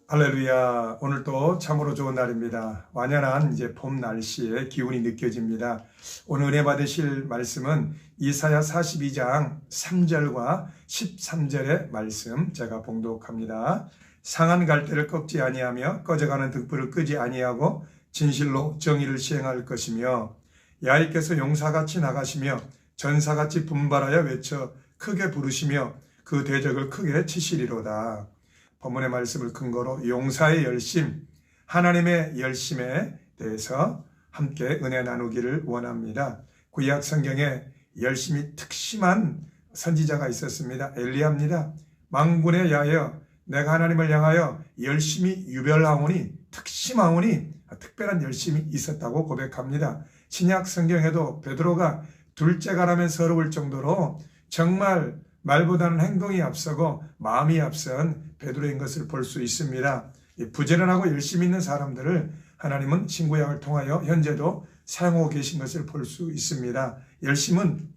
할렐루야. 오늘도 참으로 좋은 날입니다. 완연한 봄 날씨의 기운이 느껴집니다. 오늘 은혜 받으실 말씀은 이사야 42장 3절과 13절의 말씀 제가 봉독합니다. 상한 갈대를 꺾지 아니하며 꺼져가는 등불을 끄지 아니하고 진실로 정의를 시행할 것이며 야훼께서 용사같이 나가시며 전사같이 분발하여 외쳐 크게 부르시며 그 대적을 크게 치시리로다. 본문의 말씀을 근거로 용사의 열심, 하나님의 열심에 대해서 함께 은혜 나누기를 원합니다. 구약 성경에 열심이 특심한 선지자가 있었습니다. 엘리야입니다. 만군에 야하여 내가 하나님을 향하여 열심히 유별하오니 특심하오니 특별한 열심이 있었다고 고백합니다. 신약 성경에도 베드로가 둘째가라면 서러울 정도로 정말 말보다는 행동이 앞서고 마음이 앞선 베드로인 것을 볼 수 있습니다. 부지런하고 열심히 있는 사람들을 하나님은 신구약을 통하여 현재도 사용하고 계신 것을 볼 수 있습니다. 열심은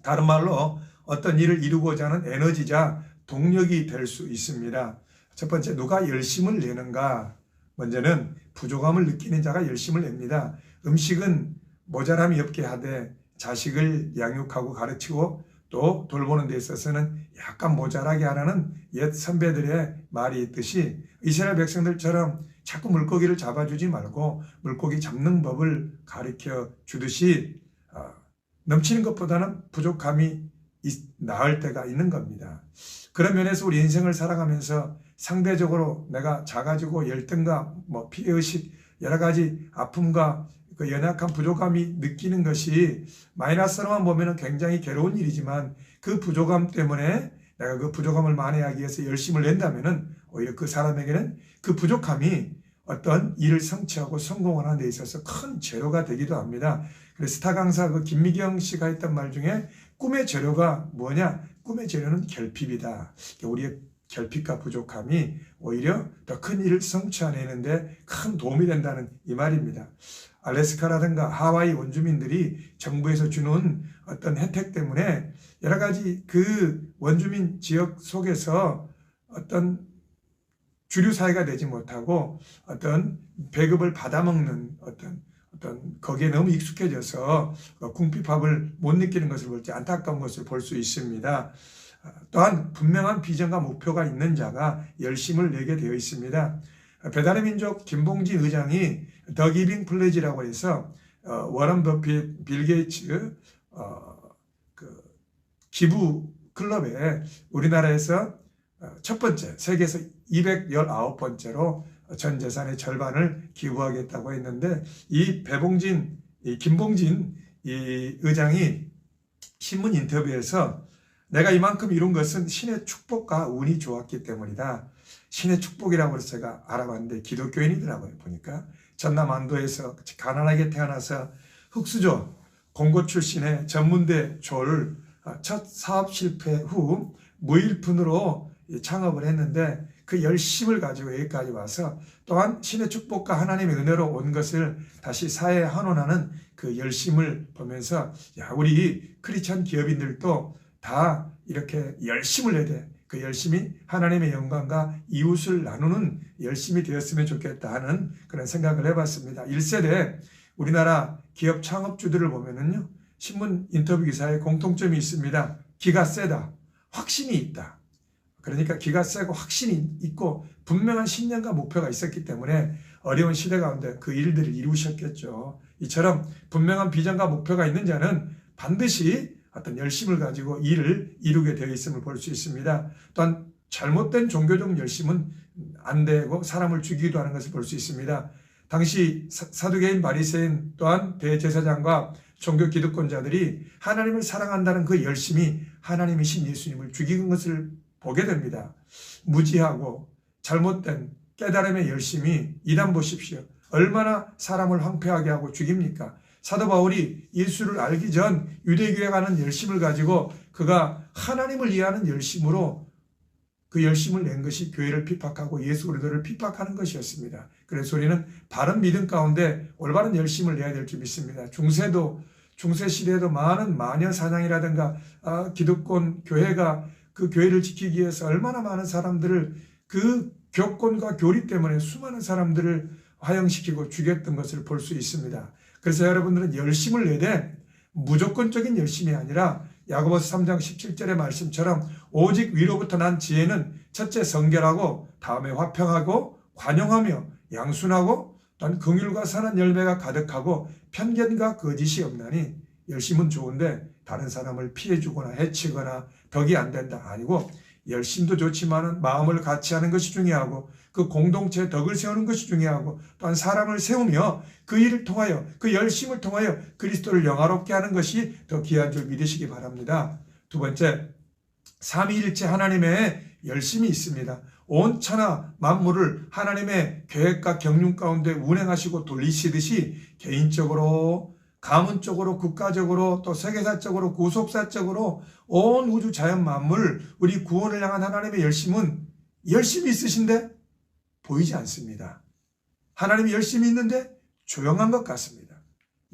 다른 말로 어떤 일을 이루고자 하는 에너지자 동력이 될 수 있습니다. 첫 번째, 누가 열심을 내는가? 먼저는 부족함을 느끼는 자가 열심을 냅니다. 음식은 모자람이 없게 하되 자식을 양육하고 가르치고 또 돌보는 데 있어서는 약간 모자라게 하라는 옛 선배들의 말이 있듯이 이스라엘 백성들처럼 자꾸 물고기를 잡아주지 말고 물고기 잡는 법을 가르쳐 주듯이 넘치는 것보다는 부족함이 나을 때가 있는 겁니다. 그런 면에서 우리 인생을 살아가면서 상대적으로 내가 작아지고 열등감, 피해의식, 여러 가지 아픔과 그 연약한 부족함이 느끼는 것이 마이너스로만 보면 굉장히 괴로운 일이지만 그 부족함 때문에 내가 그 부족함을 만회하기 위해서 열심을 낸다면 오히려 그 사람에게는 그 부족함이 어떤 일을 성취하고 성공을 하는 데 있어서 큰 재료가 되기도 합니다. 그래서 스타 강사 김미경 씨가 했던 말 중에 꿈의 재료가 뭐냐? 꿈의 재료는 결핍이다. 우리의 결핍과 부족함이 오히려 더 큰 일을 성취해내는데 큰 도움이 된다는 이 말입니다. 알래스카라든가 하와이 원주민들이 정부에서 주는 어떤 혜택 때문에 여러 가지 그 원주민 지역 속에서 어떤 주류 사회가 되지 못하고 어떤 배급을 받아먹는 어떤 거기에 너무 익숙해져서 궁핍함을 못 느끼는 것을 볼 때 안타까운 것을 볼 수 있습니다. 또한 분명한 비전과 목표가 있는 자가 열심을 내게 되어 있습니다. 배달의 민족 김봉진 의장이 더 기빙 플래지라고 해서 워런 버핏, 빌 게이츠 기부 클럽에 우리나라에서 첫 번째, 세계에서 219번째로 전 재산의 절반을 기부하겠다고 했는데 이 김봉진 이 의장이 신문 인터뷰에서 내가 이만큼 이룬 것은 신의 축복과 운이 좋았기 때문이다. 신의 축복이라고 해서 제가 알아봤는데 기독교인이더라고요. 보니까 전남 안도에서 가난하게 태어나서 흑수저 공고 출신의 전문대 졸 첫 사업 실패 후 무일푼으로 창업을 했는데 그 열심을 가지고 여기까지 와서 또한 신의 축복과 하나님의 은혜로 온 것을 다시 사회에 환원하는 그 열심을 보면서 우리 크리스찬 기업인들도 다 이렇게 열심을 내야 돼. 그 열심이 하나님의 영광과 이웃을 나누는 열심이 되었으면 좋겠다 하는 그런 생각을 해봤습니다. 1세대 우리나라 기업 창업주들을 보면은요, 신문 인터뷰 기사에 공통점이 있습니다. 기가 세다. 확신이 있다. 그러니까 기가 세고 확신이 있고 분명한 신념과 목표가 있었기 때문에 어려운 시대 가운데 그 일들을 이루셨겠죠. 이처럼 분명한 비전과 목표가 있는 자는 반드시 어떤 열심을 가지고 일을 이루게 되어 있음을 볼 수 있습니다. 또한 잘못된 종교적 열심은 안 되고 사람을 죽이기도 하는 것을 볼 수 있습니다. 당시 사두개인 바리새인 또한 대제사장과 종교 기득권자들이 하나님을 사랑한다는 그 열심이 하나님이신 예수님을 죽이는 것을 보게 됩니다. 무지하고 잘못된 깨달음의 열심이 이단 보십시오. 얼마나 사람을 황폐하게 하고 죽입니까? 사도 바울이 예수를 알기 전 유대교에 가는 열심을 가지고 그가 하나님을 이해하는 열심으로 그 열심을 낸 것이 교회를 핍박하고 예수 그리스도를 핍박하는 것이었습니다. 그래서 우리는 바른 믿음 가운데 올바른 열심을 내야 될 줄 믿습니다. 중세 시대에도 많은 마녀 사냥이라든가 기득권 교회가 그 교회를 지키기 위해서 얼마나 많은 사람들을 그 교권과 교리 때문에 수많은 사람들을 화형시키고 죽였던 것을 볼 수 있습니다. 그래서 여러분들은 열심을 내되 무조건적인 열심이 아니라 야고보서 3장 17절의 말씀처럼 오직 위로부터 난 지혜는 첫째 성결하고 다음에 화평하고 관용하며 양순하고 또한 긍휼과 선한 열매가 가득하고 편견과 거짓이 없나니 열심은 좋은데 다른 사람을 피해주거나 해치거나 덕이 안 된다 아니고 열심도 좋지만 마음을 같이 하는 것이 중요하고 그 공동체의 덕을 세우는 것이 중요하고 또한 사람을 세우며 그 일을 통하여 그 열심을 통하여 그리스도를 영화롭게 하는 것이 더 귀한 줄 믿으시기 바랍니다. 두 번째, 삼위일체 하나님의 열심이 있습니다. 온 천하 만물을 하나님의 계획과 경륜 가운데 운행하시고 돌리시듯이 개인적으로 가문적으로 국가적으로 또 세계사적으로 구속사적으로 온 우주 자연 만물 우리 구원을 향한 하나님의 열심은 열심히 있으신데 보이지 않습니다. 하나님이 열심히 있는데 조용한 것 같습니다.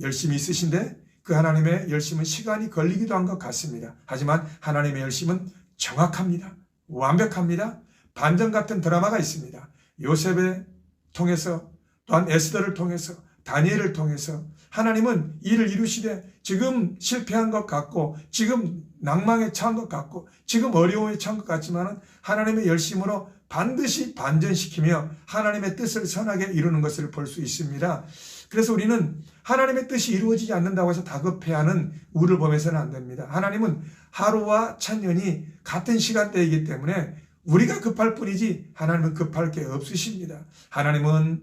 열심히 있으신데 그 하나님의 열심은 시간이 걸리기도 한 것 같습니다. 하지만 하나님의 열심은 정확합니다. 완벽합니다. 반전 같은 드라마가 있습니다. 요셉을 통해서 또한 에스더를 통해서 다니엘을 통해서 하나님은 일을 이루시되 지금 실패한 것 같고 지금 낭망에 처한 것 같고 지금 어려움에 처한 것 같지만 하나님의 열심으로 반드시 반전시키며 하나님의 뜻을 선하게 이루는 것을 볼 수 있습니다. 그래서 우리는 하나님의 뜻이 이루어지지 않는다고 해서 다급해하는 우를 범해서는 안 됩니다. 하나님은 하루와 천년이 같은 시간대이기 때문에 우리가 급할 뿐이지 하나님은 급할 게 없으십니다. 하나님은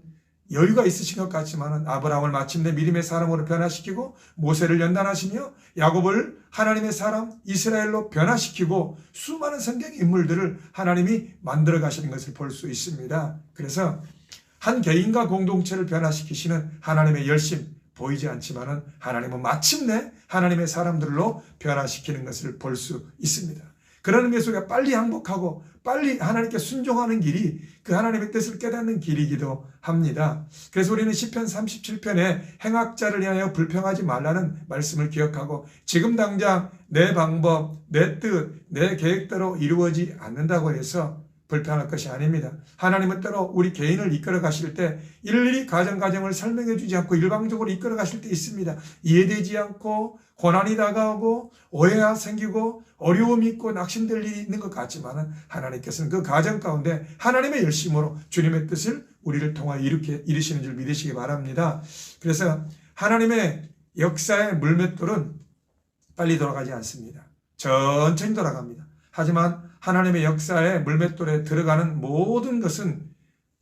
여유가 있으신 것 같지만 아브라함을 마침내 믿음의 사람으로 변화시키고 모세를 연단하시며 야곱을 하나님의 사람 이스라엘로 변화시키고 수많은 성경 인물들을 하나님이 만들어 가시는 것을 볼 수 있습니다. 그래서 한 개인과 공동체를 변화시키시는 하나님의 열심 보이지 않지만 하나님은 마침내 하나님의 사람들로 변화시키는 것을 볼 수 있습니다. 그런 의미에서 우리가 빨리 항복하고 빨리 하나님께 순종하는 길이 그 하나님의 뜻을 깨닫는 길이기도 합니다. 그래서 우리는 시편 37편에 행악자를 위하여 불평하지 말라는 말씀을 기억하고 지금 당장 내 방법, 내 뜻, 내 계획대로 이루어지지 않는다고 해서 불평할 것이 아닙니다. 하나님은 때로 우리 개인을 이끌어 가실 때 일일이 가정을 설명해 주지 않고 일방적으로 이끌어 가실 때 있습니다. 이해되지 않고 고난이 다가오고 오해가 생기고 어려움이 있고 낙심될 일이 있는 것 같지만 하나님께서는 그 가정 가운데 하나님의 열심으로 주님의 뜻을 우리를 통하여 이루시는 줄 믿으시기 바랍니다. 그래서 하나님의 역사의 물맷돌은 빨리 돌아가지 않습니다. 천천히 돌아갑니다. 하지만 하나님의 역사에 물맷돌에 들어가는 모든 것은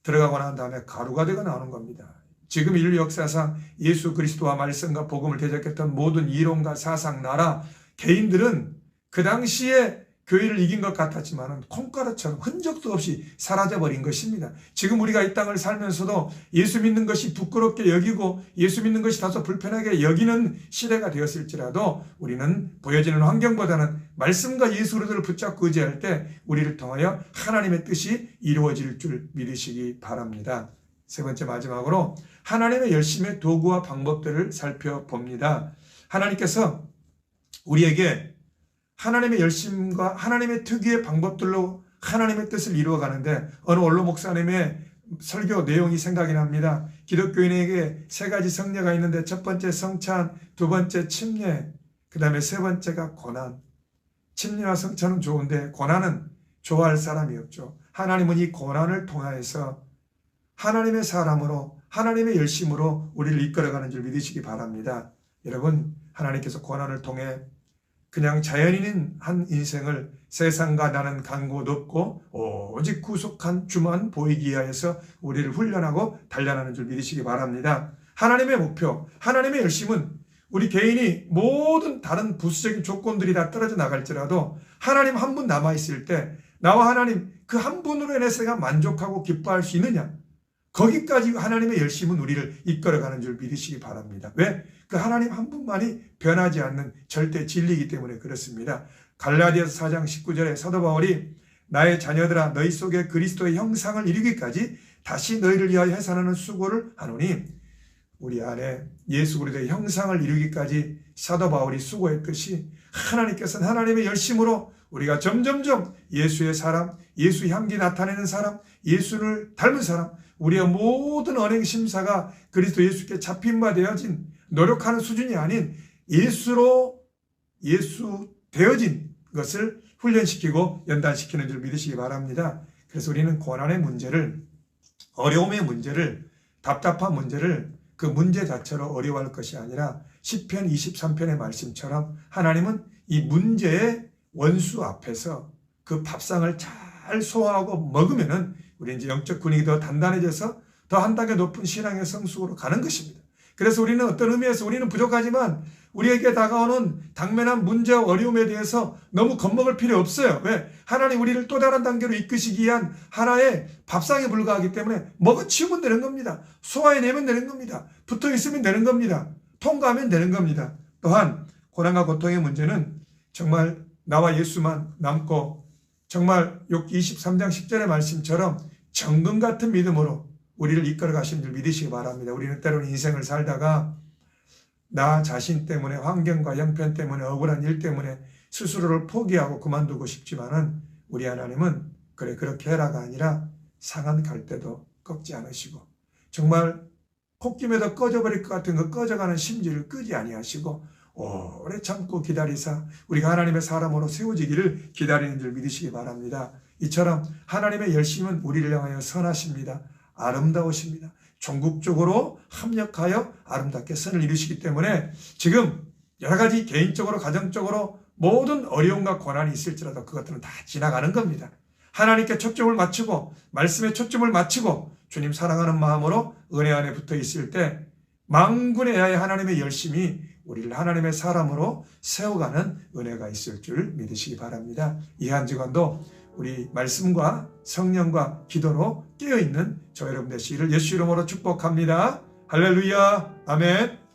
들어가고 난 다음에 가루가 되고 나오는 겁니다. 지금 인류 역사상 예수 그리스도와 말씀과 복음을 대적했던 모든 이론과 사상, 나라, 개인들은 그 당시에 교회를 이긴 것 같았지만 콩가루처럼 흔적도 없이 사라져버린 것입니다. 지금 우리가 이 땅을 살면서도 예수 믿는 것이 부끄럽게 여기고 예수 믿는 것이 다소 불편하게 여기는 시대가 되었을지라도 우리는 보여지는 환경보다는 말씀과 예수 그리스도를 붙잡고 의지할 때 우리를 통하여 하나님의 뜻이 이루어질 줄 믿으시기 바랍니다. 세 번째 마지막으로 하나님의 열심의 도구와 방법들을 살펴봅니다. 하나님께서 우리에게 하나님의 열심과 하나님의 특유의 방법들로 하나님의 뜻을 이루어가는데 어느 원로 목사님의 설교 내용이 생각이 납니다. 기독교인에게 세 가지 성례가 있는데 첫 번째 성찬, 두 번째 침례, 그 다음에 세 번째가 고난. 침례와 성찬은 좋은데 고난은 좋아할 사람이 없죠. 하나님은 이 고난을 통하여서 하나님의 사람으로 하나님의 열심으로 우리를 이끌어가는 줄 믿으시기 바랍니다. 여러분, 하나님께서 고난을 통해 그냥 자연인인 한 인생을 세상과 나는 간고 높고 오직 구속한 주만 보이기 위하여서 우리를 훈련하고 단련하는 줄 믿으시기 바랍니다. 하나님의 목표, 하나님의 열심은 우리 개인이 모든 다른 부수적인 조건들이 다 떨어져 나갈지라도 하나님 한 분 남아있을 때 나와 하나님 그 한 분으로 인해서 내가 만족하고 기뻐할 수 있느냐? 거기까지 하나님의 열심은 우리를 이끌어가는 줄 믿으시기 바랍니다. 왜? 그 하나님 한 분만이 변하지 않는 절대 진리이기 때문에 그렇습니다. 갈라디아서 4장 19절에 사도 바울이 나의 자녀들아 너희 속에 그리스도의 형상을 이루기까지 다시 너희를 위하여 해산하는 수고를 하노니 우리 안에 예수 그리스도의 형상을 이루기까지 사도 바울이 수고했듯이 하나님께서는 하나님의 열심으로 우리가 점점점 예수의 사람, 예수 향기 나타내는 사람, 예수를 닮은 사람, 우리의 모든 언행 심사가 그리스도 예수께 잡힌 바 되어진 노력하는 수준이 아닌 예수 되어진 것을 훈련시키고 연단시키는 줄 믿으시기 바랍니다. 그래서 우리는 고난의 문제를, 어려움의 문제를, 답답한 문제를 그 문제 자체로 어려워할 것이 아니라 시편 23편의 말씀처럼 하나님은 이 문제의 원수 앞에서 그 밥상을 잘 소화하고 먹으면은 우리 이제 영적 근육이 더 단단해져서 더 한 단계 높은 신앙의 성숙으로 가는 것입니다. 그래서 우리는 어떤 의미에서 우리는 부족하지만 우리에게 다가오는 당면한 문제와 어려움에 대해서 너무 겁먹을 필요 없어요. 왜? 하나님 우리를 또 다른 단계로 이끄시기 위한 하나의 밥상에 불과하기 때문에 먹어치우면 되는 겁니다. 소화해내면 되는 겁니다. 붙어있으면 되는 겁니다. 통과하면 되는 겁니다. 또한 고난과 고통의 문제는 정말 나와 예수만 남고 정말 욥기 23장 10절의 말씀처럼 정금 같은 믿음으로 우리를 이끌어 가시는 줄 믿으시기 바랍니다. 우리는 때로는 인생을 살다가 나 자신 때문에 환경과 형편 때문에 억울한 일 때문에 스스로를 포기하고 그만두고 싶지만은 우리 하나님은 그래 그렇게 해라가 아니라 상한 갈 때도 꺾지 않으시고 정말 콧김에도 꺼져버릴 것 같은 그 꺼져가는 심지를 끄지 아니하시고 오래 참고 기다리사 우리가 하나님의 사람으로 세워지기를 기다리는 줄 믿으시기 바랍니다. 이처럼 하나님의 열심은 우리를 향하여 선하십니다. 아름다우십니다. 종국적으로 합력하여 아름답게 선을 이루시기 때문에 지금 여러 가지 개인적으로 가정적으로 모든 어려움과 고난이 있을지라도 그것들은 다 지나가는 겁니다. 하나님께 초점을 맞추고 말씀에 초점을 맞추고 주님 사랑하는 마음으로 은혜 안에 붙어 있을 때 만군의 야의 하나님의 열심이 우리를 하나님의 사람으로 세워가는 은혜가 있을 줄 믿으시기 바랍니다. 이 한 주간도 우리 말씀과 성령과 기도로 깨어있는 저 여러분 되시기를 예수 이름으로 축복합니다. 할렐루야. 아멘.